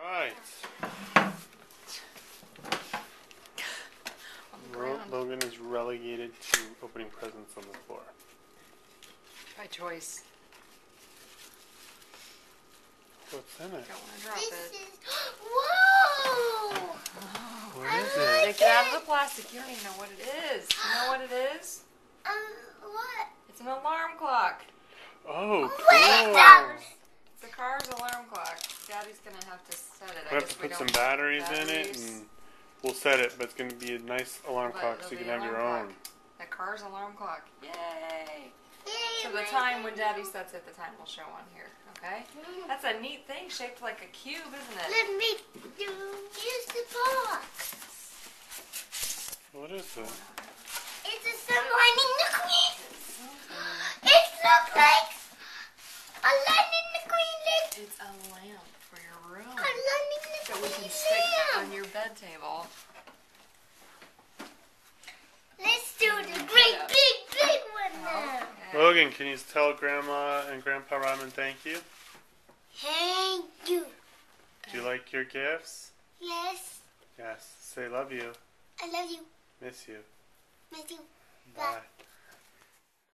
Right. Logan is relegated to opening presents on the floor. By choice. What's in it? Don't want to drop it. Whoa! What is it? Take it out of the plastic. You don't even know what it is. You know what it is? What? It's an alarm clock. Oh, Wait, cool. It's a car's alarm clock. Daddy's going to have to set it. We have to put some batteries in it, and we'll set it, but it's going to be a nice alarm clock so you can have your own. A car's alarm clock. Yay! Yay, So the time when Daddy sets it, the time will show on here. Okay? That's a neat thing shaped like a cube, isn't it? Let me use the box. What is it? It's a sun lightning McQueen. It looks like a lightning McQueen. It's a lamp for your room A lightning that we can McQueen stick on lamp. your bed table. Let's do the great big one now. Okay. Logan, can you tell Grandma and Grandpa Rodman thank you? Thank you. Do you like your gifts? Yes. Yes. Say love you. I love you. Miss you. Miss you. Bye.